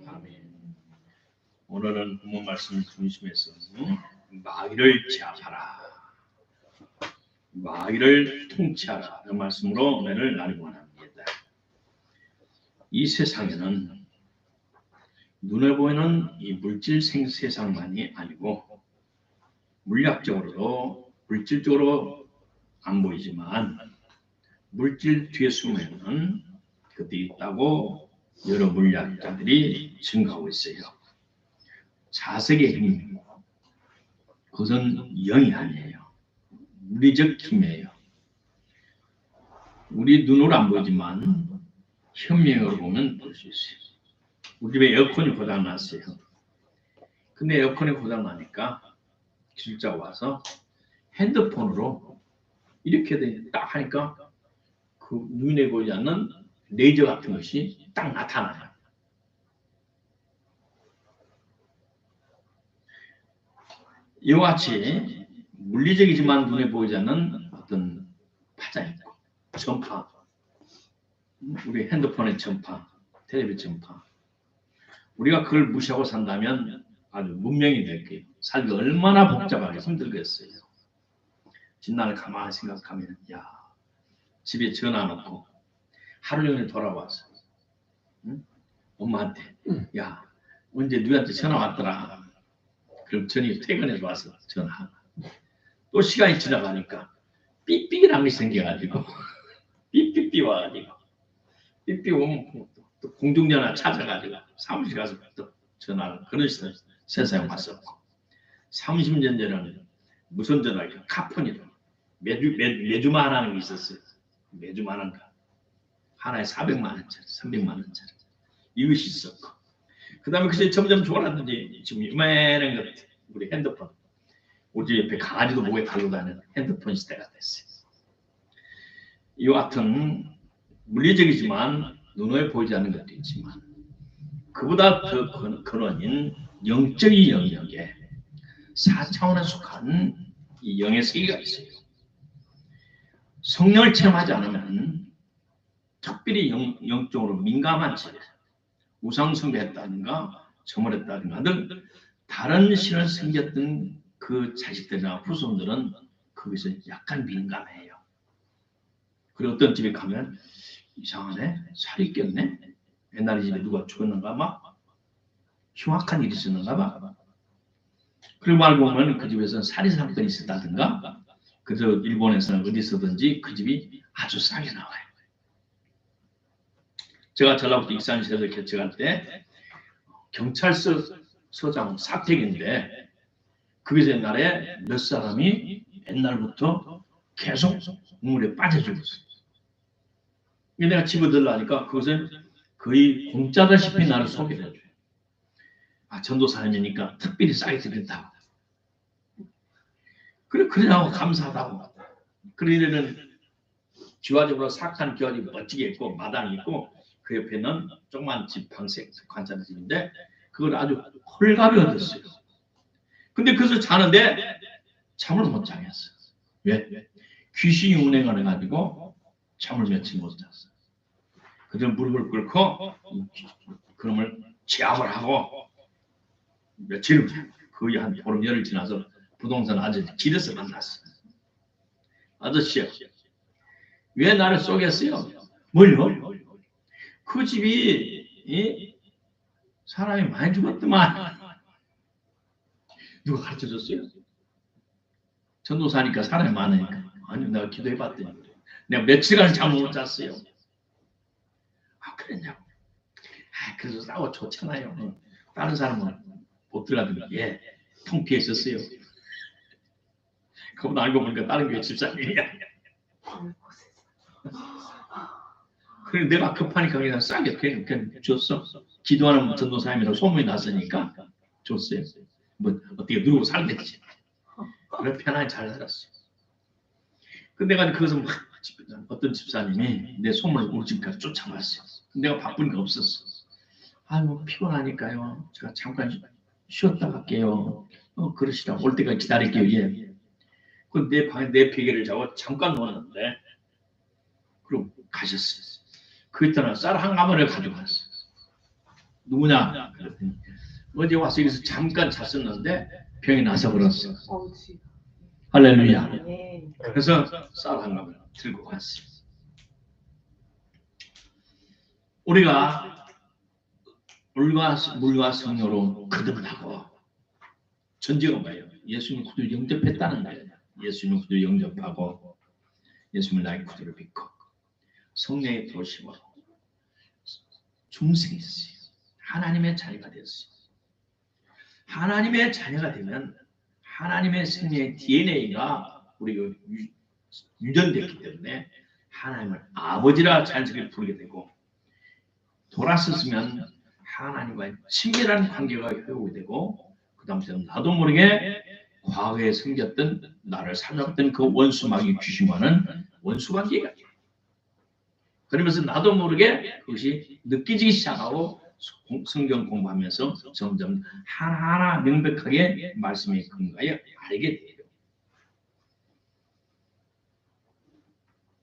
아멘. 오늘은 본문 말씀 중심에서 마귀를 제압하라, 마귀를 통치하라 그 말씀으로 은혜를 나누고 합니다. 이 세상에는 눈에 보이는 이 물질 세상만이 아니고 물리학적으로도 물질적으로 안 보이지만 물질 뒤에 숨어있는 것들이 있다고 여러 물리학자들이 증거하고 있어요. 자색의 힘, 그것은 영이 아니에요. 물리적 힘이에요. 우리 눈으로 안 보이지만 현명으로 보면 볼 수 있어요. 우리 집에 에어컨이 고장났어요. 근데 에어컨이 고장나니까 기술자가 와서 핸드폰으로 이렇게 딱 하니까 그 눈에 보이지 않는 레이저 같은 것이 딱 나타나요. 이와 같이 물리적이지만 눈에 보이지 않는 어떤 파장이 있고 전파, 우리 핸드폰의 전파, 텔레비전 전파, 우리가 그걸 무시하고 산다면 아주 문명이 될 거예요. 살기 얼마나 복잡하게 힘들겠어요. 진나를 가만히 생각하면 야, 집에 전화 놓고 하루 종일 돌아와서 응? 엄마한테 야, 언제 누구한테 전화 왔더라. 그럼 전이 퇴근해서 와서 전화. 또 시간이 지나가니까 삐삐라는 것이 생겨가지고 삐삐삐 와가지고 삐삐 오면 또 공중전화 찾아가지고 사무실 가서 또 전화를 그런 세상에 왔었고 30년 전에는 무선 전화기 카폰이로 매주만 하는 게 있었어요. 매주만 하는 거 하나에 400만 원짜리 300만 원짜리 이것이 있었고 그 다음에 그게 점점 좋아졌는지 지금 이만한 것 우리 핸드폰 우리 집 옆에 강아지도 목에 달고 다니는 핸드폰 시대가 됐어요. 이와 같은 물리적이지만 눈에 보이지 않는 것도 있지만 그보다 더 근원인 영적인 영역에 4차원에 속한 이 영의 세계가 있어요. 성령을 체험하지 않으면 특별히 영적으로 민감한 채 우상숭배했다든가 저물했다든가 등 다른 신을 섬겼던 그 자식들이나 후손들은 거기서 약간 민감해요. 그리고 어떤 집에 가면 이상하네, 살이 꼈네, 옛날에 집에 누가 죽었는가 봐, 흉악한 일이 있었는가 봐. 그리고 알고 보면 그 집에서는 살인 사건이 있었다든가 그래서 일본에서는 어디서든지 그 집이 아주 싸게 나와요. 제가 전라북도 익산시에서 개척할 때 경찰서장 사택인데 거기서 옛날에 몇 사람이 옛날부터 계속 우물에 빠져주고 있어요. 내가 집어들라니까 그것은 거의 공짜다시피 나를 소개를 해줘요. 아, 전도사님이니까 특별히 싸게 드린다고. 그래하고 감사하다고. 그러려는 기와집으로 사악한 기와집이 멋지게 있고 마당이 있고 그 옆에는 조그만 집 방색 관찰집인데 그걸 아주 홀가비 얻었어요. 근데 그래서 자는데 잠을 못 자겠어요. 왜? 귀신이 운행을 해가지고 잠을 며칠 못 잤어요. 그래서 무릎을 꿇고 그놈을 제압을 하고 며칠 거의 한 보름 열흘 지나서 부동산 아저씨 길에서 만났어요. 아저씨요, 왜 나를 쏘겠어요? 뭘요? 그 집이 사람이 많이 죽었더만. 누가 가르쳐줬어요? 전도사니까 사람이 많으니까. 아니, 내가 기도해봤더니 내가 며칠간 잠을 못 잤어요. 아, 그랬냐고. 아, 그래서 싸워 좋잖아요. 다른 사람은 못 들어가더니 예, 통 피해 있었어요. 그보다 알고 보니까 다른 교회 집사님이야. 그래 내가 급하니까 그냥 싸게 그냥 줬어. 기도하는 전도사님이라고 소문이 났으니까 줬어요. 뭐 어떻게 누르고 살겠지. 그래 편하게 잘 살았어. 근데 내가 그것은 막 어떤 집사님이 내 소문을 우리 집까지 쫓아왔어요. 내가 바쁘니까 없었어. 아유 피곤하니까요. 제가 잠깐 쉬었다 갈게요. 그러시라고 올 때까지 기다릴게요. 예. 그 내 방에 내 베개를 자고 잠깐 누웠는데 그럼 가셨어요. 그 있다가 쌀 한 가마를 가지고 갔어요. 누구냐? 그랬더니 어제 와서 여기서 잠깐 잤었는데 병이 나서 그랬어. 할렐루야. 그래서 쌀 한 가마를 들고 갔어요. 우리가 물과 성령으로 거듭나고 전제가 뭐예요? 예수님 구주를 영접했다는 거예요. 예수님 구주를 영접하고 예수님을 나의 구주로 믿고 성령의 도심으로 중생했어요. 하나님의 자녀가 됐어요. 하나님의 자녀가 되면 하나님의 생명의 DNA가 우리가 유전됐기 때문에 하나님을 아버지라 자연스럽게 부르게 되고 돌아섰으면 하나님과의 친밀한 관계가 회복이 되고 그 다음부터 나도 모르게 과거에 생겼던 나를 사로잡던 그 원수 마귀 귀신과는 원수 관계가 돼요. 그러면서 나도 모르게 그것이 느껴지기 시작하고 성경 공부하면서 점점 하나하나 명백하게 말씀의 근거에 알게 돼요.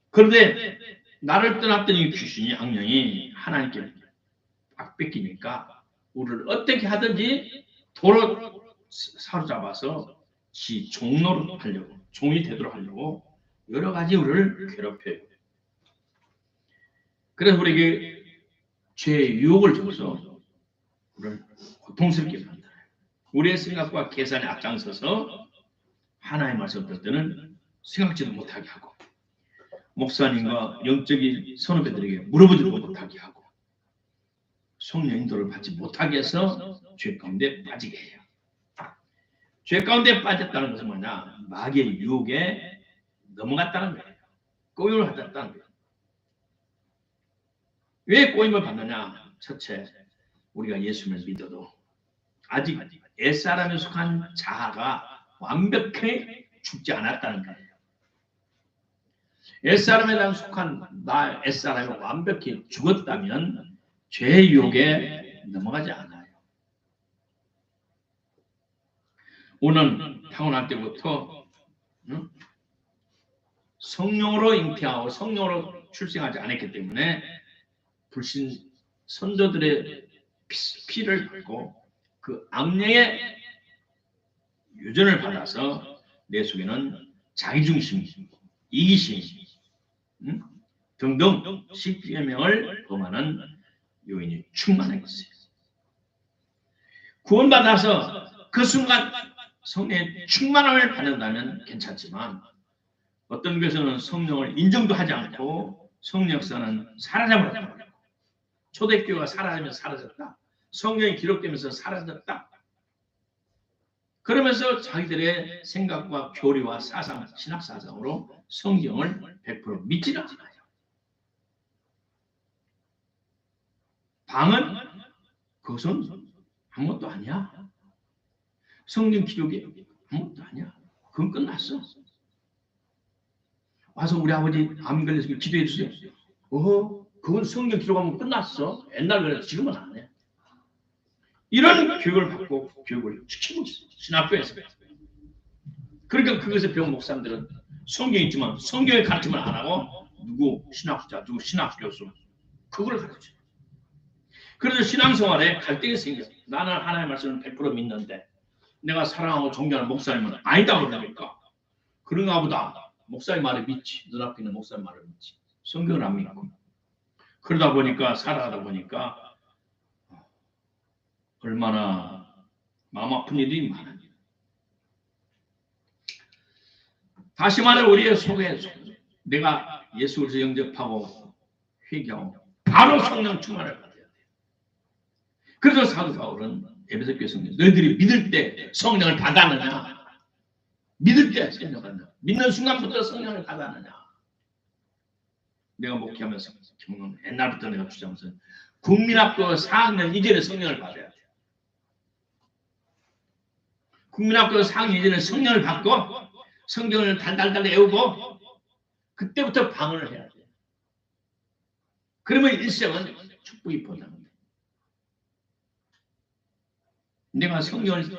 그런데 나를 떠났던 이 귀신이 악령이 하나님께 딱 뺏기니까 우리를 어떻게 하든지 도로 사로잡아서 지 종로로 하려고 종이 되도록 하려고 여러 가지 우리를 괴롭혀요. 그래서 우리에게 죄의 유혹을 줘서 우리를 고통스럽게 만들어요. 우리의 생각과 계산에 앞장서서 하나님의 말씀 들을 때는 생각지도 못하게 하고 목사님과 영적인 선후배들에게 물어보지도 못하게 하고 성령 인도를 받지 못하게 해서 죄 가운데 빠지게 해요. 죄 가운데 빠졌다는 것은 뭐냐? 마귀의 유혹에 넘어갔다는 거예요. 꼬임을 받았다는 거예요. 왜 꼬임을 받느냐? 첫째, 우리가 예수님을 믿어도 아직 옛사람에 속한 자아가 완벽히 죽지 않았다는 거예요. 옛사람에 대한 속한 나 옛사람이 완벽히 죽었다면 죄의 유혹에 넘어가지 않아요. 오늘 타고날 때부터 성령으로 잉태하고 성령으로 출생하지 않았기 때문에 불신 선조들의 피를 받고 그 악령의 유전을 받아서 내 속에는 자기중심, 이기심 등등 십계명을 범하는 요인이 충만하게 있어요. 구원받아서 그 순간 성령의 충만함을 받는다면 괜찮지만 어떤 교회에서는 성령을 인정도 하지 않고 성령 역사는 사라져버렸다. 초대교회가 사라지면서 사라졌다. 성령이 기록되면서 사라졌다. 그러면서 자기들의 생각과 교리와 사상, 신학사상으로 성경을 100% 믿지는 않아요. 방은 그것은 아무것도 아니야. 성경 기록이 아무것도 아니야. 그건 끝났어. 와서 우리 아버지 암 걸려서 기도해 주세요. 그건 성경 기록하면 끝났어. 옛날 그래서 지금은 안 해. 이런 교육을 받고 교육을 시키고 있어요. 신학교에서. 그러니까 그것을 배운 목사님들은 성경이 있지만 성경의 가르침을 안 하고 누구 신학자, 누구 신학교수 그걸 가르쳐요. 그래서 신앙생활에 갈등이 생겨요. 나는 하나님의 말씀을 100% 믿는데 내가 사랑하고 존경하는 목사님은 아니다 그러니까 그런가 보다. 목사의 말을 믿지. 눈앞에 있는 목사의 말을 믿지. 성경을 안 믿고. 그러다 보니까 살아가다 보니까 얼마나 마음 아픈 일이 많아요. 다시 말해 우리의 속에 내가 예수 그리스도 영접하고 회개하고 바로 성령 충만을 받아야 돼요. 그래서 사도 바울은 에베소 교회 성령 너희들이 믿을 때 성령을 받았느냐? 믿을 때 성령을 받느냐? 믿는 순간부터 성령을 받았느냐? 내가 목회하면서 옛날부터 내가 주장하면서 국민학교 4학년 이전에 성령을 받아야 돼요. 국민학교 4학년 이전에 성령을 받고 성경을 달달달 외우고 그때부터 방언을 해야 돼요. 그러면 일생은 축복이 보답니다. 내가 성경을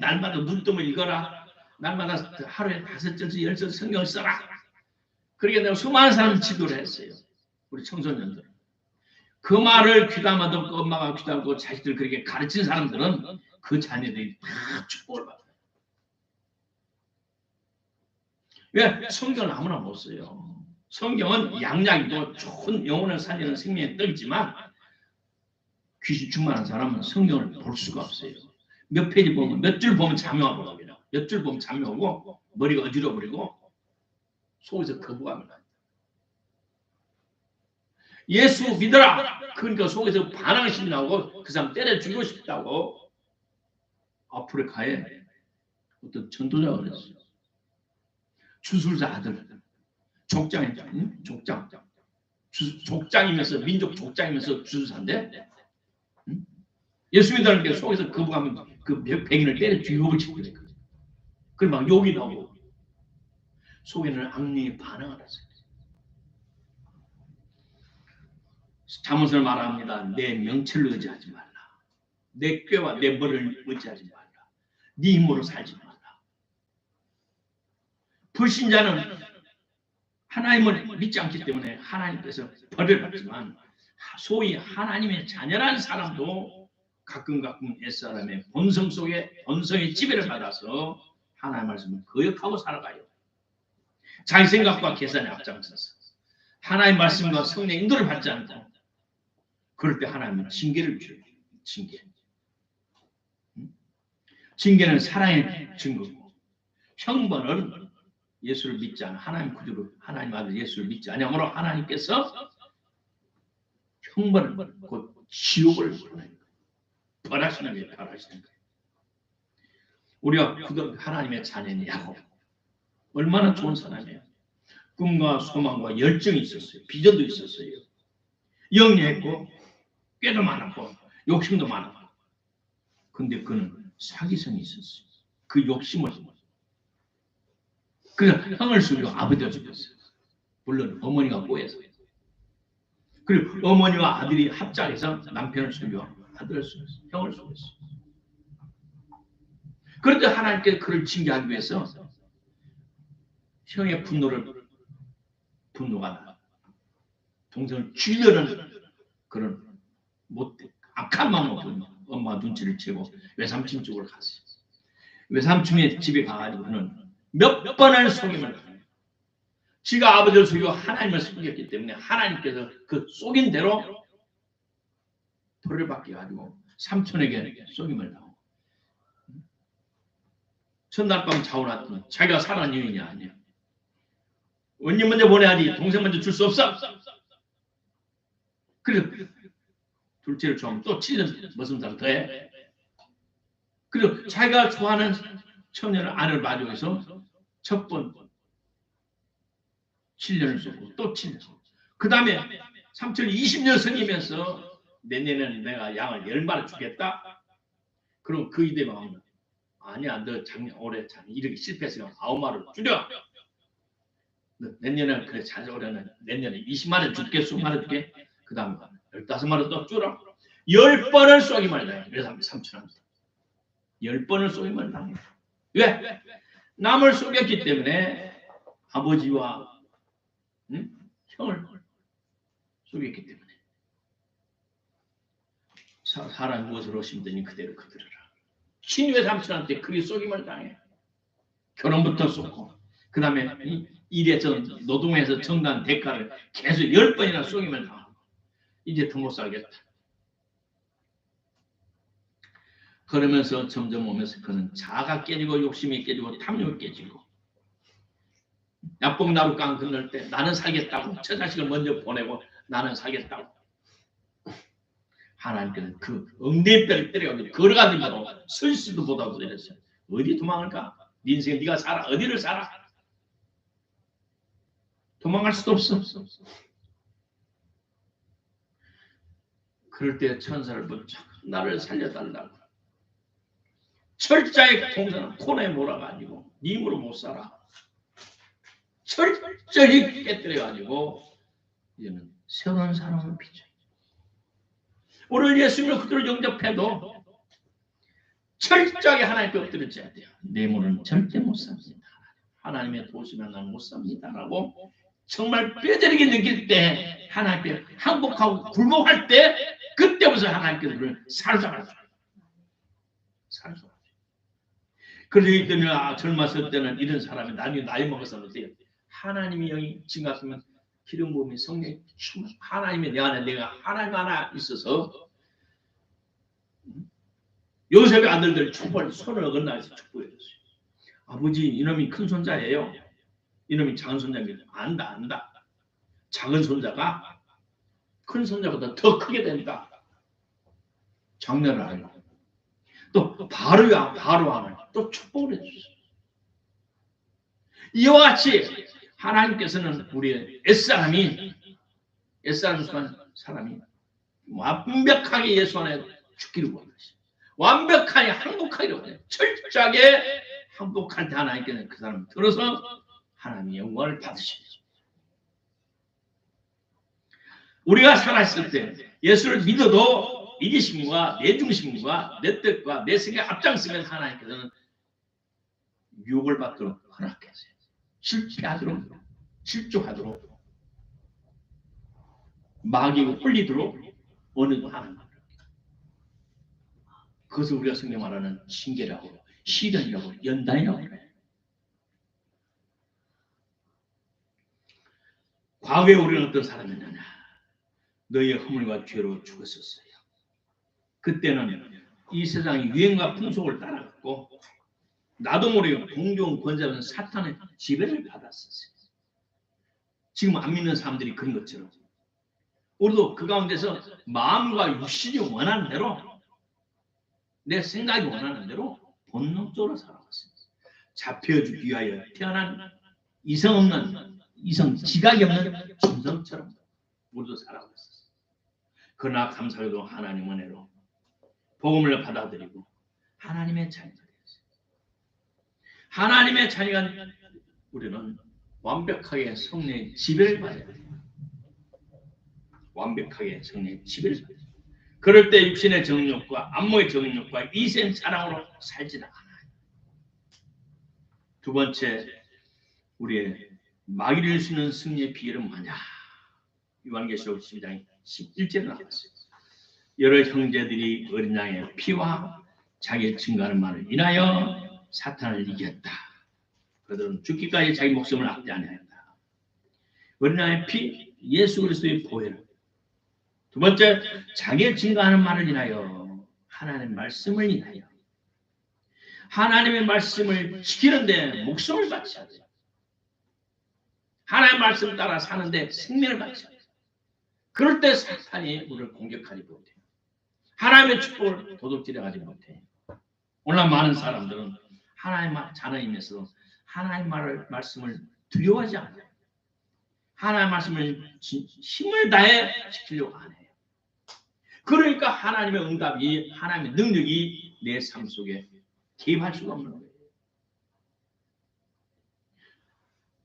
날마다 눈뜨면 읽어라. 날마다 하루에 5절씩 10절 성경을 써라. 그러니까 내가 수많은 사람을 지도를 했어요. 우리 청소년들. 그 말을 귀담아듣고 엄마가 귀담고 자식들 그렇게 가르친 사람들은 그 자녀들이 다 축복을 받아요. 왜? 성경을 아무나 못 써요. 성경은 양약이고 좋은 영혼을 살리는 생명의 떡이지만 귀신 충만한 사람은 성경을 볼 수가 없어요. 몇 페이지 보면 몇 줄 보면 잠이 오거든요. 몇 줄 보면 잠이 오고 머리가 어지러버리고 속에서 거부감이 나요. 예수 믿어라. 그러니까 속에서 반항심이 나오고 그 사람 때려 죽이고 싶다고 아프리카에 어떤 전도자가 그랬어요. 주술자 아들 족장이죠. 응? 족장. 족장이면서 민족 족장이면서 주술사인데 응? 예수 믿다는 게 속에서 거부감이 그 백인을 때려 죽이고 싶으니까 그걸 막 욕이 나오고 속에는 악령이 반항을 했어요. 잠언을 말합니다. 내 명철을 의지하지 말라. 내 꾀와 내 머리를 의지하지 말라. 네 힘으로 살지 말라. 불신자는 하나님을 믿지 않기 때문에 하나님께서 벌을 받지만 소위 하나님의 자녀라는 사람도 가끔 옛사람의 본성 속에 본성의 지배를 받아서 하나님의 말씀을 거역하고 살아가요. 자기 생각과 계산에 앞장서서 하나님의 말씀과 성령의 인도를 받지 않고 그럴 때 하나님은 징계를 줘요. 징계는 사랑의 증거고 형벌은 예수를 믿지 않아 하나님 구주로 하나님 아들 예수를 믿지 않으므로 하나님께서 형벌을 곧 지옥을 벌하시는 거예요. 벌하시는 거예요. 우리가 하나님의 자녀냐고 얼마나 좋은 사람이에요. 꿈과 소망과 열정이 있었어요. 비전도 있었어요. 영리했고 꾀도 많았고 욕심도 많았고 근데 그는 사기성이 있었어요. 그 욕심을 그래서 형을 죽이고 아버지가 죽였어요. 물론 어머니가 꼬여서 그리고 어머니와 아들이 합작해서 남편을 죽이고 아들을 죽였어요. 형을 죽였어요. 그런데 하나님께 그를 징계하기 위해서 형의 분노가 동생을 죽이려는 그런 악한 마음으로 엄마 눈치를 채고 외삼촌 쪽으로 갔어요. 외삼촌의 집에 가가지고는 몇 번을 속임을 당해요. 지가 아버지를 속이고 하나님을 속였기 때문에 하나님께서 그 속인 대로 벌을 받게 가지고 삼촌에게 속임을 당하고 첫날 밤 자고 났더니 자기가 살아난 여인이 아니야. 언니 먼저 보내야지 동생 먼저 줄 수 없어. 그래서 둘째를 좋아하면 또 7년 머슴살을 더해. 그리고 자기가 좋아하는 처녀를 아내를 마주해서 첫 번 7년을 쏘고 또 7년. 그 다음에 삼촌이 20년 성이면서 내년에는 내가 양을 10마리 주겠다. 그럼 그 이대로 하면 아니야 너 올해 이렇게 실패했으면 9마리를 줄여. 내년에 그래 잘 올해는 내년에 20마리 줄게 20마리 줄게. 그 다음에 15마리 또 줄여. 10번을 쏘기만 해요. 그래서 삼촌한테 10번을 쏘기만 당해요. 왜? 남을 속였기 때문에 아버지와 형을 속였기 때문에 사람 무엇으로 심더니 그대로 그들으라. 친유의 삼촌한테 그게 속임을 당해. 결혼부터 쏘고 그 다음에 일에서 노동에서 정당한 대가를 계속 10번이나 속임을 당하고 이제 더 못 살겠다. 그러면서 점점 오면서 그는 자아가 깨지고 욕심이 깨지고 탐욕이 깨지고 야뽕나루 깡 건널 때 나는 살겠다고 저 자식을 먼저 보내고 나는 살겠다고 하나님께는 그 엉덩이뼈를 때려가지고 걸어가는 거로 설 수도 못하고 이랬어요. 어디 도망갈까? 네 인생 네가 살아. 어디를 살아? 도망갈 수도 없어. 그럴 때 천사를 붙여 나를 살려달라고. 철자의 동생은 코너에 몰아가지고 네 힘으로 못 살아. 철저히 깨뜨려가지고 이제는 새로운 사람을 비춰. 오늘 예수님을 그들을 영접해도 철저하게 하나님께 엎드려져야 돼요. 내 몸은 절대 못 삽니다. 하나님의 도우시면 나는 못 삽니다라고 정말 뼈저리게 느낄 때 하나님께 항복하고 굴복할 때 그때부터 하나님께서 우리를 살살하죠. 살살. 그래서 이때는 젊었을 때는 이런 사람이 나중에 나이 먹어서는 어때요? 하나님이 영이 지금 같으면 기름 부음이 성령이 하나님이 내 안에 내가 하나님 하나 있어서 요셉의 아들들 축복을 손을 어긋나서 축복해줬어요. 아버지 이놈이 큰 손자예요. 이놈이 작은 손자입니다. 안다. 작은 손자가 큰 손자보다 더 크게 된다. 장래를 알고 또 바로 왕을 또 축복을 해주셨어요. 이와 같이 하나님께서는 우리의 옛사람 사람이 완벽하게 예수 안에 죽기를 원하시죠. 완벽하게 항복하기를 원해요. 철저하게 항복할 때 하나님께서는 그 사람을 들어서 하나님의 영광을 받으시죠. 우리가 살았을 때 예수를 믿어도 이기심과 내 중심과 내 뜻과 내 생각 앞장서면 하나님께서는 유혹을 받도록 허락했어요. 실족하도록 마귀가 홀리도록 어느 하는 거예요. 그것을 우리가 성경 말하는 징계라고 시련이라고 연단이라고 해요. 과거에 우리는 어떤 사람이었느냐? 너희의 허물과 죄로 죽었었어요. 그때는 이 세상의 유행과 풍속을 따라갔고 나도 모르게 공중 권세하는 사탄의 지배를 받았었어요. 지금 안 믿는 사람들이 그런 것처럼 우리도 그 가운데서 마음과 육신이 원하는 대로 내 생각이 원하는 대로 본능적으로 살아왔어요. 잡혀주기 위하여 태어난 이성 없는 이성 지각이 없는 짐승처럼 우리도 살아왔어요. 그러나 감사하게도 하나님 은혜로 복음을 받아들이고 하나님의 자녀가 되었어요. 하나님의 자녀가 우리는 완벽하게 성령의 지배를 받아야 돼요. 완벽하게 성령의 지배를 받아야 돼요. 그럴 때 육신의 정욕과 안목의 정욕과 이생 사랑으로 살지 않아요. 두 번째, 우리의 마귀를 이길 수 있는 승리의 비결은 뭐냐? 요한계시록 12장 11절에 나왔어요. 여러 형제들이 어린 양의 피와 자기의 증거하는 말을 인하여 사탄을 이겼다. 그들은 죽기까지 자기 목숨을 아끼지 아니하였다. 어린 양의 피, 예수 그리스도의 보혈. 두 번째, 자기의 증거하는 말을 인하여 하나님의 말씀을 인하여 하나님의 말씀을 지키는데 목숨을 바쳐야 돼요. 하나님의 말씀 따라 사는데 생명을 바쳐야 돼요. 그럴 때 사탄이 우리를 공격하지 못해요. 하나님의 축복을 도둑질해가지 못해요. 오늘 많은 사람들은 하나님의 자녀이면서 하나님의 말씀을 두려워하지 않아요. 하나님의 말씀을 힘을 다해 지키려고 안 해요. 그러니까 하나님의 응답이 하나님의 능력이 내 삶 속에 개입할 수가 없는 거예요.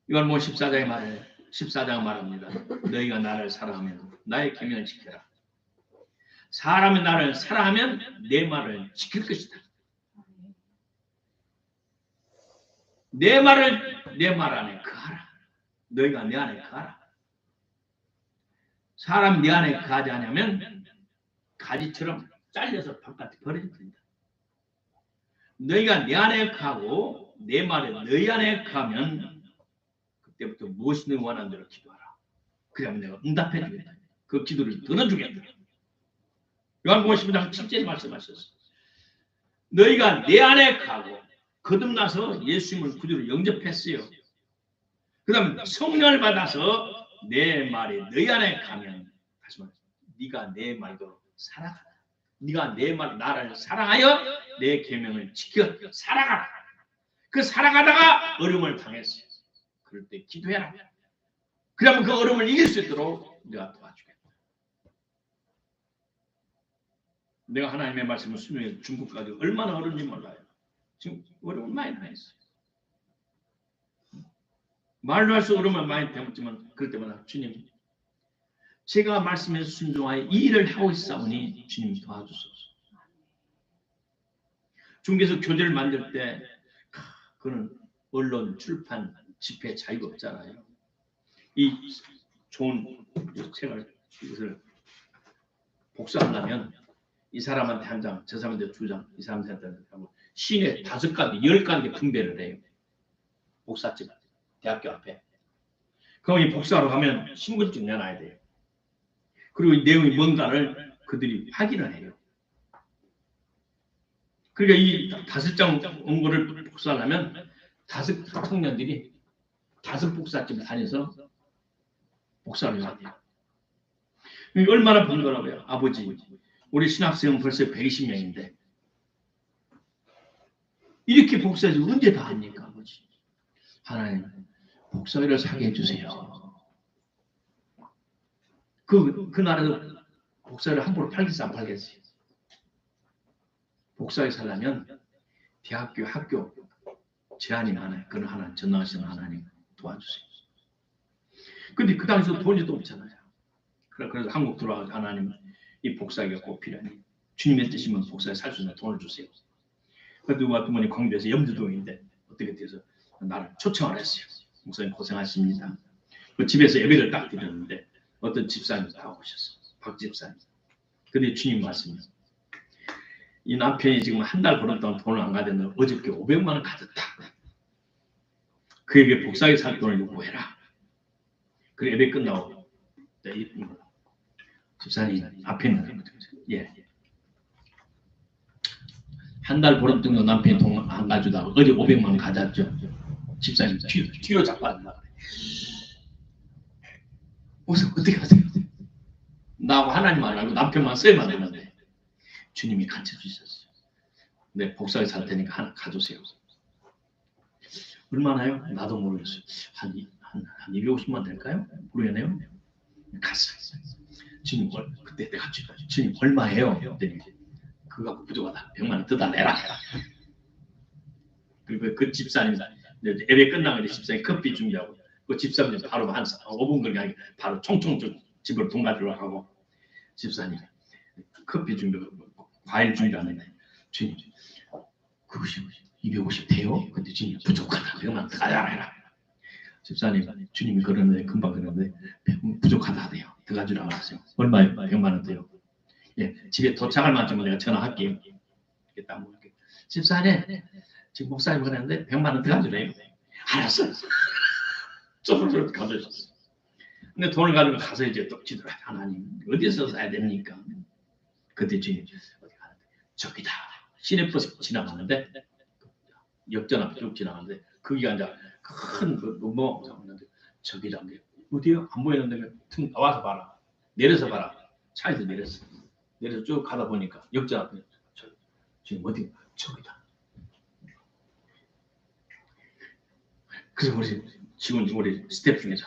이건 14장 말합니다. 너희가 나를 사랑하면 나의 계명을 지켜라. 사람이 나를 사랑하면 내 말을 지킬 것이다. 내 말 안에 거하라. 너희가 내 안에 거하라. 사람 내 안에 거하지 않으면 가지처럼 잘려서 바깥에 버려진다. 너희가 내 안에 거하고 내 말에 너희 안에 거하면 그때부터 무엇이든 원하는 대로 기도하라. 그러면 내가 응답해 주겠다. 그 기도를 들어주겠다. 요한복음 15장 7절에 말씀하셨어요. 너희가 내 안에 거하고 거듭나서 예수님을 구주로 영접했어요. 그 다음에 성령을 받아서 내 말이 너희 안에 가면 다시 말해서 네가 내 말대로 살아가라. 네가 내 말 나를 사랑하여 내 계명을 지켜 살아가라. 그 살아가다가 어려움을 당했어요. 그럴 때 기도해라. 그러면 그 어려움을 이길 수 있도록 내가 도와주겠다. 내가 하나님의 말씀을 수명해 중국까지 얼마나 어려운지 몰라요. 지금 어려움을 많이 당했어요. 말로 할 수 어려움을 많이 당했지만 그럴 때마다 주님 제가 말씀에 순종하여 이 일을 하고 있사오니 주님 도와주소서. 중국에서 교재를 만들 때 그는 언론, 출판, 집회 자유가 없잖아요. 이 좋은 책을 이것을 복사하려면 이 사람한테 한 장, 저 사람한테 두 장, 이 사람한테 한 장, 시내 5가지, 10가지 분배를 해요. 복사집 대학교 앞에. 그럼 이 복사로 가면 신분증 내놔야 돼요. 그리고 이 내용이 뭔가를 그들이 확인을 해요. 그러니까 이 5장 원고를 복사하려면 5 청년들이 5 복사집을 다녀서 복사를 해야 돼요. 얼마나 번거로워요. 아버지, 우리 신학생은 벌써 120명인데 이렇게 복사해서 언제 다 합니까, 아버지? 하나님, 복사회를 사게 해주세요. 그 나라도 복사회를 함부로 팔겠어, 안 팔겠어요? 복사회 살려면 대학교, 학교 제한이 많아요. 그건 하나, 전능하시는 하나님 도와주세요. 근데 그 당시도 돈이도 없잖아요. 그래서 한국 들어와서 하나님, 이 복사회가 꼭 필요하니 주님의 뜻이면 복사회 살 수 있는 돈을 주세요. 그 누가 부모님 광주에서 염두동인데 어떻게 돼서 나를 초청을 했어요. 목사님 고생하십니다. 그 집에서 예배를 딱 드렸는데 어떤 집사님이 다 오셨어요. 박 집사님. 근데 주님 말씀이 이 남편이 지금 한 달 벌었던 돈을 안 가졌는데 어저께 500만 원 가졌다. 그에게 복사회 살 돈을 요구해라. 그래 예배 끝나고 집사님 앞에 있는 예. 한 달 벌었던 남편이 돈 안 가져다가 어제 500만 원 가졌죠. 집사님 뒤로 잡고 앉아. 어떻게 하세요? 나하고 하나님 안 알고 남편만 써야만 했는데 주님이 가르쳐 주셨어요. 네, 복사회 살 테니까 하나 가주세요. 얼마나요? 나도 모르겠어요. 한 250만 될까요? 모르겠네요. 갔어요. 주님 그때 내가 주님 얼마예요? 그랬더니 그거 부족하다. 100만 원 더 달래라. 그리고 그 집사님 예배 끝나면 집사님 커피 준비하고 그 집사님 바로 한 5분 걸리 바로 총총 집으로 돈 가지러 가고 집사님 커피 준비하고 과일 준비하는데 주님 그것이 250 돼요? 근데 주님 부족하다. 100만 더 가져라. 집사님 주님이 그러는데 금방 그러는데 부족하다 돼요. 더 가지러 가세요. 얼마예요? 100만 원 돼요. 예, 집에 도착할 만큼은 내가 전화할게요. 이렇게 딱 물게. 집사님, 지금 목사님 그랬는데 100만 원 더 가져래요. 알았어. 쪼르르 가져줬어. 근데 돈을 가지고 가서 이제 또 지더라. 하나님 어디서 사야 됩니까? 그때 주님 어디 가는데 저기다. 시내버스 지나가는데 역전 앞에 쭉 지나가는데 거기가 이제 큰 뭐 잡았는데 저기다. 어디요? 안 보이는데 틈 나와서 봐라. 내려서 봐라. 차에서 내렸어. 내려서 쭉 가다 보니까 역전 앞에 지금 어디 저기다. 그래서 우리 지금 우리 스태프 중에서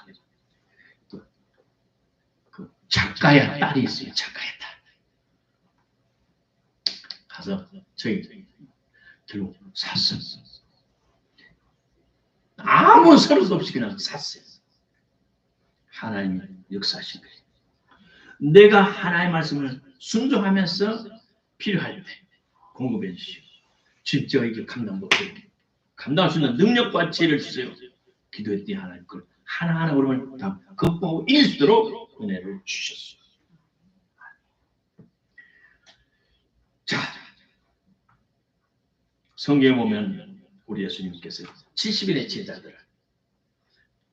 그 작가의 딸이 있어요. 작가의 딸. 가서 저기 들고 샀어. 아무 서로도 없이 그냥 샀어요. 하나님이 역사하신 거예요. 내가 하나님의 말씀을 순종하면서 필요할 때 공급해 주시오. 주님 저에게 감당할 수 있는 능력과 지혜를 주세요. 기도했더니 하나님 그걸 하나하나 어려움을 다 극복하고 이길 수 있도록 은혜를 주셨어요. 자, 성경에 보면 우리 예수님께서 70인의 제자들을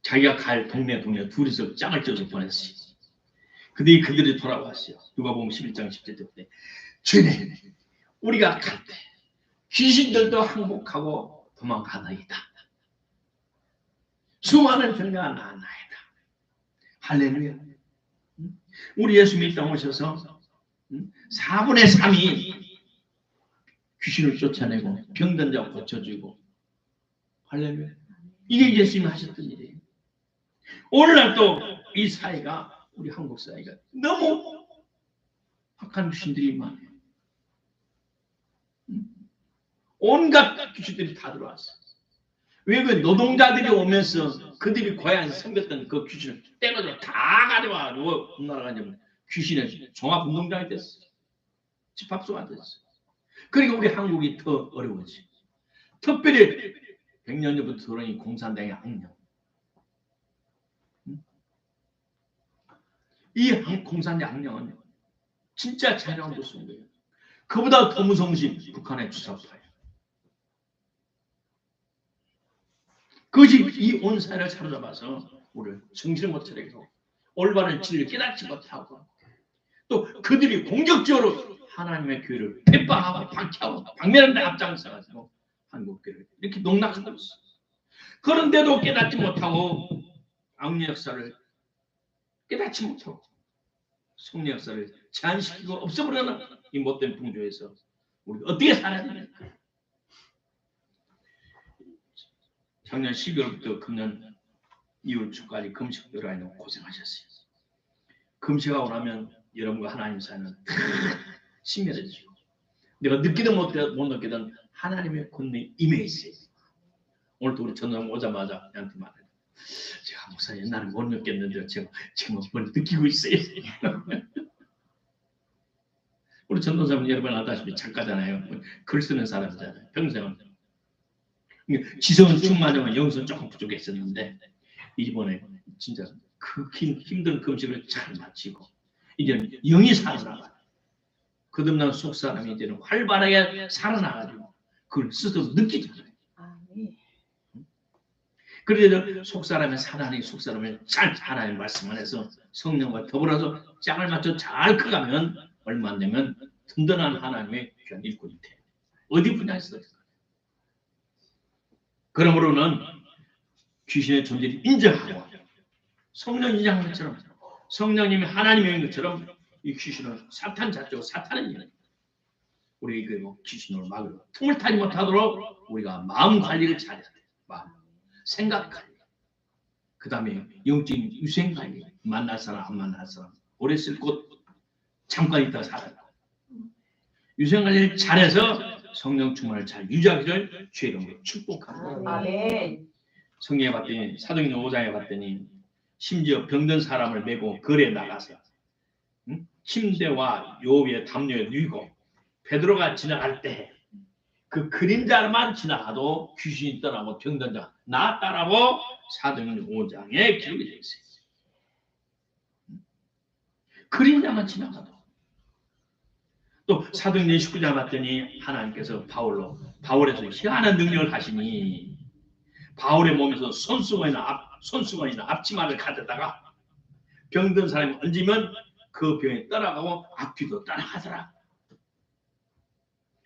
자기가 갈 동네 둘이서 짝을 쪄서 보냈어요. 그들이 돌아왔어요. 누가 보면 11장 10절 때 주님 우리가 갈 때 귀신들도 항복하고 도망가나이다. 수많은 병자가 나나이다. 할렐루야. 우리 예수님이 이 땅 오셔서 4분의 3이 귀신을 쫓아내고 병든 자 고쳐주고 할렐루야. 이게 예수님이 하셨던 일이에요. 오늘날 또 이 사회가 우리 한국 사회가 너무 악한 귀신들이 많아요. 온갖 귀신들이 다 들어왔어. 왜 그 노동자들이 오면서 그들이 고향에서 섬겼던 그 귀신을 떼가지고 다 가져와가지고 나라가 귀신의 종합운동장이 됐어. 집합소가 됐어. 그러니까 우리 한국이 더 어려워지. 특별히 100년 전부터 들어오니 공산당의 악령. 이 공산 양령은 진짜 자유로운 도수인데요. 그보다 더 무서운 것이 북한의 주사파예요. 그것이 이 온 사회를 사로잡아서 우리를 정신을 못 차리고 올바른 진리를 깨닫지 못하고 또 그들이 공격적으로 하나님의 교회를 핍박하고 박해하고 박멸하는 데 앞장서가지고 한국교회를 이렇게 농락하고 있어요. 그런데도 깨닫지 못하고 악리 역사를 깨닫지 못하고 성리 역사를 제한시키고 없애버리는 이 못된 풍조에서 우리가 어떻게 살아야 됩니까? 작년 12월부터 금년 2월 초까지 금식들어 있는 고생하셨어요. 금식하고 나면 여러분과 하나님 사이는 친밀해지고 내가 느끼든 못 느끼든 하나님의 권능이 임해 있어요. 오늘도 우리 전도장 오자마자 나한테 말해요. 제가 목사님 옛날에 못 느꼈는데 제가 지금 뭘 느끼고 있어요. 우리 전도사님 여러분 아다시피 작가잖아요. 글 쓰는 사람이잖아요. 평생은. 지성은 충만하면 영성은 조금 부족했었는데 이번에 진짜 그 힘든 금식을 잘 마치고 이제는 영이 살아나가요. 거듭난 속사람이 이제는 활발하게 살아나가지고 그걸 스스로 느끼잖아요. 그래서 속사람의 살아나니 속사람을 잘 하나님 말씀 안에서 성령과 더불어서 짝을 맞춰 잘 커가면 얼마 안 되면 든든한 하나님의 귀한 일꾼이 돼요. 어디 분야에서 그러므로는 귀신의 존재를 인정하고 성령 인정하는 것처럼 성령님이 하나님인 것처럼 이 귀신은 사탄 자체고 사탄은 이는 우리 그 귀신으로 막으려 틈을 타지 못하도록 우리가 마음 관리를 잘해야 돼요. 마음, 생각 관리, 그 다음에 영적인 유생 관리, 만날 사람 안 만날 사람, 오래 쓸 곳 잠깐 있다 살아요. 유생 관리를 잘해서 성령 충만을 잘 유지하기를 주의 이름으로 축복합니다. 아멘. 성경에 봤더니 사도행전 5장에 봤더니 심지어 병든 사람을 메고 거리에 나가서 침대와 요위에 담요에 누이고 베드로가 지나갈 때 그 그림자만 지나가도 귀신이 떠나고 병든 자 나았다라고 사도행전 5장에 기록이 되어 있어요. 그림자만 지나가도 또 사도행전 19장 봤더니 하나님께서 바울에서 희한한 능력을 하시니 바울의 몸에서 손수건이나 앞치마를 가져다가 병든 사람이 얹으면 그 병이 떠나가고 악귀도 떠나가더라.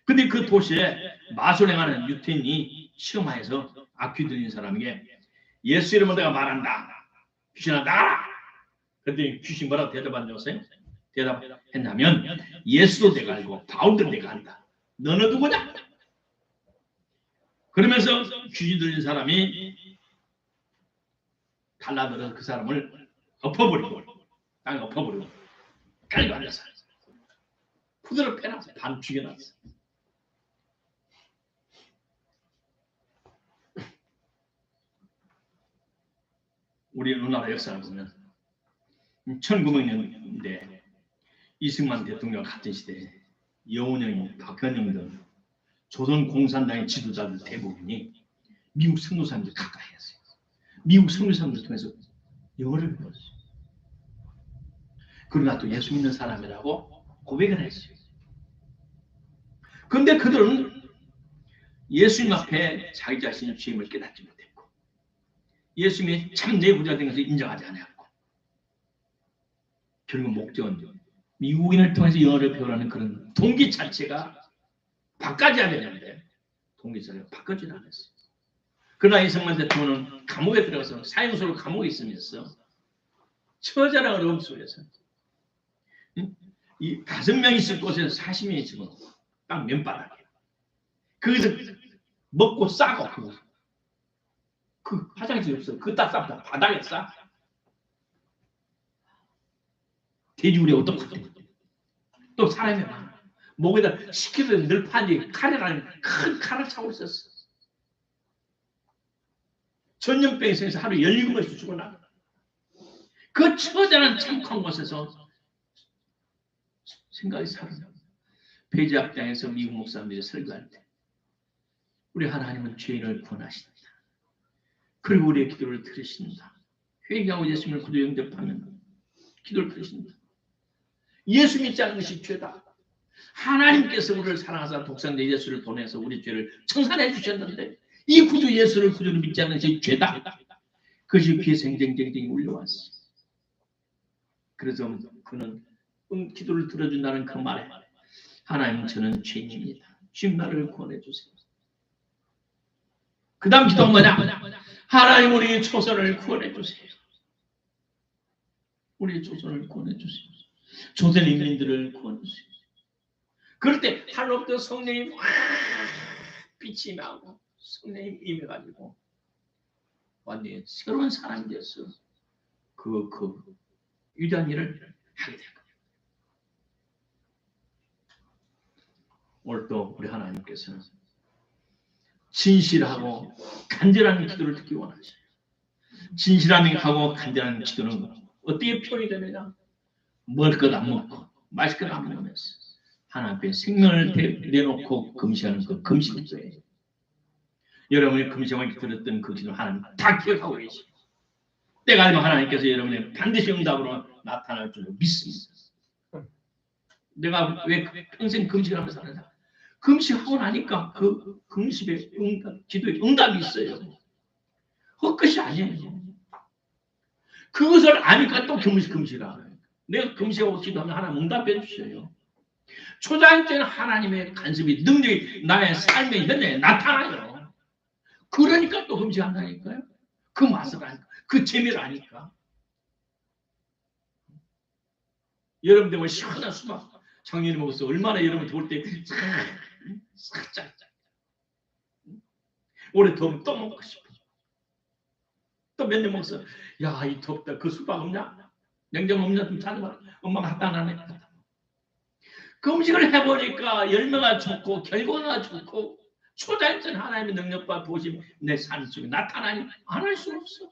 근데 그 도시에 마술행하는 유태인이 시험하여서 악귀 들린 사람에게 예수 이름으로 내가 말한다. 귀신아 나가라. 그랬더니 귀신 뭐라고 대답한다고요? 대답했냐면 예수도 내가 알고 바울도 내가 안다. 너는 누구냐? 그러면서 귀신 들린 사람이 달라들어서 그 사람을 엎어버리고 땅에 엎어버리고 깔고 앉아서 후드를 패놨어. 반 죽여놨어. 우리 우리나라 역사를 보면 1900년대 이승만 대통령 같은 시대에 여운형, 박헌영 등 조선 공산당의 지도자들 대부분이 미국 선교사님들 가까이 했어요. 미국 선교사님들 통해서 영어를 배웠어요. 그러나 또 예수 믿는 사람이라고 고백을 했어요. 그런데 그들은 예수님 앞에 자기 자신의 죄임을 깨닫지 못했고 예수님이 참 내부자 된 것을 인정하지 않았고 결국 목적은 미국인을 통해서 영어를 배우라는 그런 동기 자체가 바꿔줘야 되는데 동기 자체가 바꿔지는 않았어요. 그러나 이승만 대통령은 감옥에 들어가서 사형수로 감옥에 있으면서 처절한 어려움 속에서 이 5명 있을 곳에서 40명이 집어넣고 딱 맨바닥에 거기서 먹고 싸고 그 화장실이 없어. 그 딱 싸다 바닥에 싸. 돼지우리 어떡하대. 또 사람이 많아. 목에다 시키던 늘판이 칼이라는 큰 칼을 차고 있었어. 전염병에 있어서 하루 17번씩 죽어나. 그 처절한 참혹한 곳에서 생각이 살아나. 폐지학장에서 미국 목사님들이 설교할 때 우리 하나님은 죄인을 구원하신다. 그리고 우리의 기도를 들으신다. 회개하고 예수님을 구주 영접하면 기도를 드립니다. 예수 믿지 않는 것이 죄다. 하나님께서 우리를 사랑하사 독생자 예수를 보내서 우리 죄를 청산해 주셨는데 이 구주 예수를 구주로 믿지 않는 것이 죄다. 그것이 비생쟁쟁쟁이 울려왔어. 그래서 그는 기도를 들어준다는 그 말에 하나님 저는 죄인입니다. 주님 나를 구원해 주세요. 그 다음 기도는 뭐냐? 하나님 우리 조선을 구원해 주세요. 우리 조선을 구원해 주세요. 조선 인민들을 구원해 주세요. 그럴 때 하늘로부터 성령이 확 빛이 나고 성령이 임해가지고 완전히 새로운 사람이 되어서 그 위대한 일을 하게 될 거예요. 오늘 또 우리 하나님께서는 진실하고 간절한 기도를 듣기 원하셔요. 진실하고 간절한 기도는 어떻게 표현이 되느냐? 먹을 것 안 먹고 마실 것 안 먹으면서 하나님 앞에 생명을 내놓고 금식하는 그 금식기도예요. 여러분이 금식만 들었던 그 기도 하나님 다 기억하고 계시죠. 때가 되면 하나님께서 여러분의 반드시 응답으로 나타날 줄 믿습니다. 내가 왜 평생 금식을 하면서 사느냐? 금식하고 나니까 그 금식의 기도에 응답이 있어요. 헛것이 아니에요. 그것을 아니까 또 금식을 하는. 내가 금식하고 기도하면 하나님 응답해 주셔요. 초장일때는 하나님의 간섭이 능력이 나의 삶의 현장에 나타나요. 그러니까 또 금식한다니까요. 그 맛을 아니까, 그 재미를 아니까. 여러분들 뭐 시원한 수박 작년에 먹었어. 얼마나 여러분 더울 때 살짝 올해 더우면 또 먹고 싶어. 또 몇 년 먹었어. 야, 이 덥다. 그 수박 없냐? 냉장 없냐? 좀 찾아봐. 엄마가 갖다 놨네. 금식을 해보니까 열매가 좋고 결과가 좋고 초자연전 하나님의 능력과 보심 내 삶 속에 나타나니 안 할 수 없어.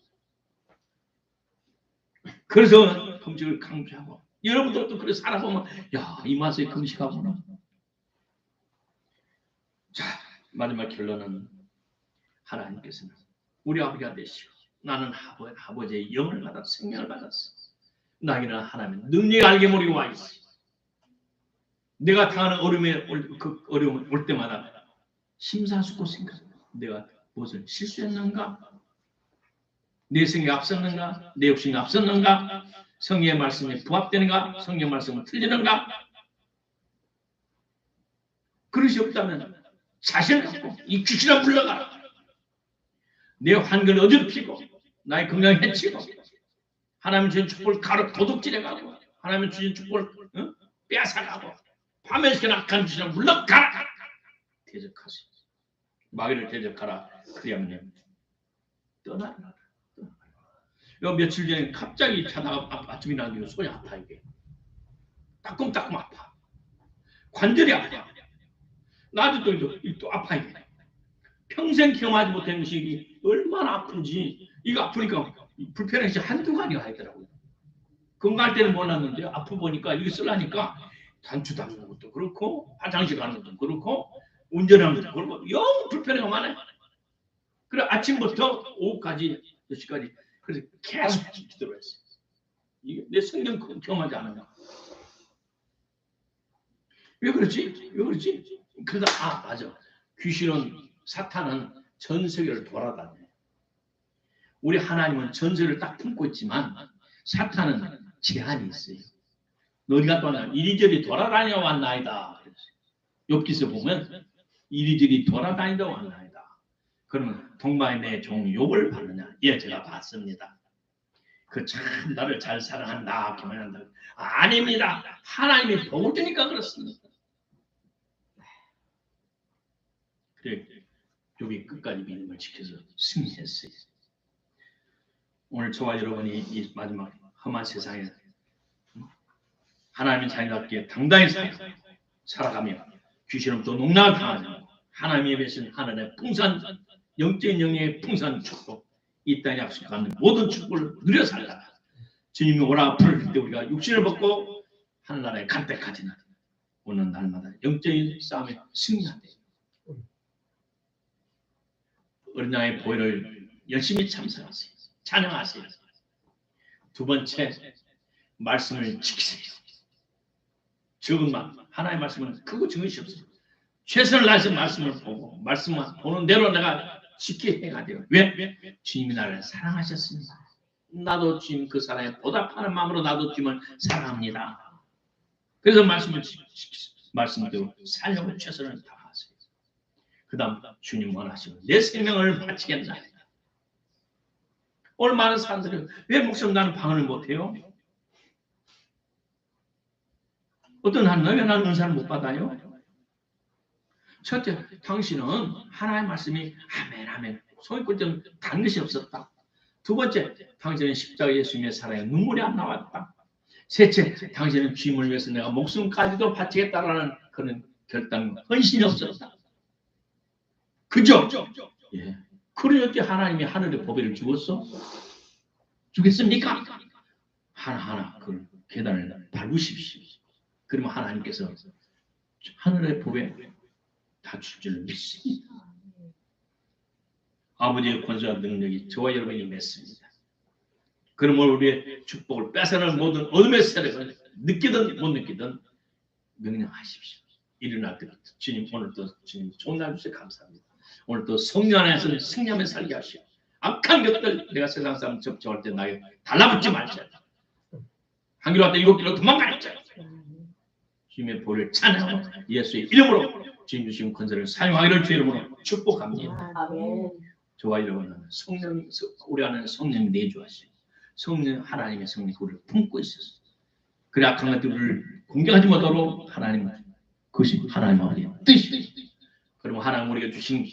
그래서 금식을 강조하고 여러분들도 그래 살아보면 야, 이 맛에 금식하구나. 자, 마지막 결론은 하나님께서는 우리 아버지가 되시고 나는 아버지의 영을 받아 생명을 받았어. 나에게는 하나님의 능력이 알게 모르고 와 있어. 내가 당하는 그 어려움을 올 때마다 심사숙고 생각해. 내가 무엇을 실수했는가? 내 생각이 앞섰는가? 내 욕심이 앞섰는가? 성경의 말씀에 부합되는가? 성경의 말씀은 틀리는가? 그릇이 없다면 자신을 갖고 이 귀신아 물러가라. 내 환경을 어지럽히고 나의 건강을 해치고 하나님 주신 축복을 가로 도둑질해가고 하나님 주신 축복을 빼앗아가고 밤에 시켜 악한 귀신아 물러가라. 대적하소서. 마귀를 대적하라. 그리하면 떠나라. 요 며칠 전에 갑자기 자다가 아침이 나는데 손이 아파. 이게 따끔따끔 아파. 관절이 아파. 나도 또 아파. 이게 평생 경험하지 못한 것이 얼마나 아픈지. 이거 아프니까 불편한 것이 한두 가지가 아니더라고요. 건강할 때는 몰랐는데 아프 보니까 이거 쓰려니까 단추 담는 것도 그렇고 화장실 가는 것도 그렇고 운전하는 것도 그렇고 영 불편해가 많아요. 그래 아침부터 오후까지 10시까지 그래서 계속 기도를 했어요. 이게 내 성경 경험하지 않았나? 왜 그렇지? 왜 그렇지? 그러다 맞아. 귀신은 사탄은 전 세계를 돌아다녀요. 우리 하나님은 전 세계를 딱 품고 있지만 사탄은 제한이 있어요. 너희가 또한 이리저리 돌아다녀 왔나이다. 욥기서 보면 이리저리 돌아다니다 왔나이다. 그러면 동방의 내 종 욥을 봤느냐? 예, 제가 봤습니다. 그 참 나를 잘 사랑한다. 교만한다. 아닙니다. 하나님이 복을 주니까 그렇습니다. 그래, 욥이 끝까지 믿음을 지켜서 승리했어요. 오늘 저와 여러분이 이 마지막 험한 세상에 하나님의 자녀답게 당당히 살아가며 귀신으로부터 농락을 당하지 않고 하나님의 배신 하늘의 풍산 영적인 영의 풍산 축복 이 땅에 약속하는 모든 축복을 누려 살다가 주님이 오라 부를 때 우리가 육신을 벗고 하늘나라에 갈 때까지는 오는 날마다 영적인 싸움에 승리한다. 어린 양의 보혈을 열심히 참석하세요. 찬양하세요. 두 번째 말씀을 지키세요. 적은 말, 하나의 말씀은 크고 증거시 없어요. 최선을 다해서 말씀을 보고 말씀만 보는 대로 내가 지키게 해야 돼요. 왜? 주님이 나를 사랑하셨습니다. 나도 주님 그 사랑에 보답하는 마음으로 나도 주님을 사랑합니다. 그래서 말씀을 말씀대로 살려고 최선을 다하세요. 그 다음 주님 원하시고 내 생명을 바치겠나. 오늘 많은 사람들이 왜 목사님 나는 방언을 못해요? 어떤 한 왜 나는 은사를 못 받아요? 첫째, 당신은 하나님의 말씀이 아멘 아멘 소리꼴 좀 단 것이 없었다. 두 번째, 당신은 십자가 예수님의 사랑에 눈물이 안 나왔다. 셋째, 당신은 주님을 위해서 내가 목숨까지도 바치겠다라는 그런 결단, 헌신이 없었다. 그죠? 예. 그러니 하나님이 하늘의 보배를 주었어? 주겠습니까? 하나하나 그 계단을 밟으십시오. 그러면 하나님께서 하늘의 보배 다 줄 줄 믿습니다. 아버지의 권세와 능력이 저와 여러분이 맺습니다. 그러면 우리의 축복을 뺏어낼 모든 어둠의 세력을 느끼든 못 느끼든 명령하십시오. 일어날 때 주님 오늘도 주님 좋은 날 주셔서 감사합니다. 오늘도 성령 안에서 승리하며 살게 하시오. 악한 것들 내가 세상 사람 접촉할 때 나에게 달라붙지 말자. 한 길로 왔다 7길로 도망가자. 주님의 보혈을 찬양하고 예수의 이름으로 주님 주신 권세를 사용하기를 주의 이름으로 축복합니다. 아멘. 저와 여러분은 성령, 우리 안에는 성령이 내주하시고 성령 하나님의 성령이 우리를 품고 있었어요. 그래 악한 것들을 공격하지 못하도록 하나님 그것이 하나님 아버지의 뜻이. 그러면 하나님 우리가 주신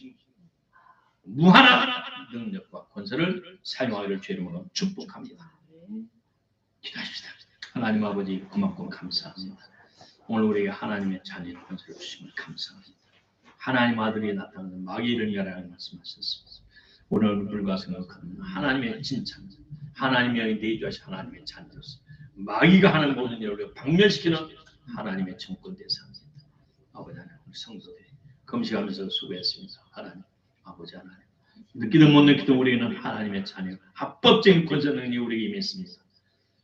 무한한 능력과 권세를 사용하기를 주의 이름으로 축복합니다. 기도하십시다. 하나님 아버지 고맙고 감사합니다. 오늘 우리에게 하나님의 자녀의 권세를 주심을 감사합니다. 하나님 아들이 나타나는 마귀를 이겨라는 말씀하셨습니다. 오늘 불과 생각하는 하나님의 칭찬, 하나님의 내주하신 하나님의 자녀로서 마귀가 하는 모든 일을 우리가 박멸시키는 하나님의 정권 대상입니다. 아버지 하나님, 우리 성도들이 금식하면서 수고했습니다. 하나님, 아버지 하나님, 느끼든 못 느끼든 우리는 하나님의 자녀, 합법적인 권세 능력이 우리에게 임해 있습니다.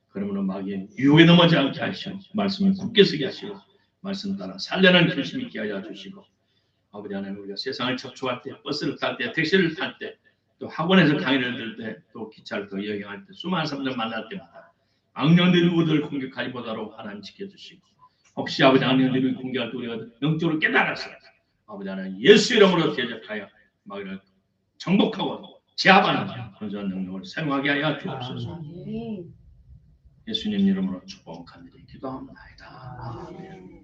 그러므로 마귀의 유혹에 넘어지 않게 하시고 말씀을 굳게 서게 하시고 말씀 따라 살려는 결심 있게 하여 주시고 아버지 하나님 우리가 세상을 접촉할 때 버스를 탈 때 택시를 탈 때 또 학원에서 강의를 들을 때 또 기차를 또 여행할 때 수많은 사람들 만날 때마다 악령들이 우리를 공격하지 못하도록 하나님 지켜주시고 혹시 아버지 악령들이 공격할 때 우리가 영적으로 깨달아서 아버지 하나님 예수 이름으로 대적하여 마귀를 정복하고 제압하는 그런 능력을 사용하게 하여 주옵소서. 예수님 이름으로 축복합니다. 기도합니다. 아멘.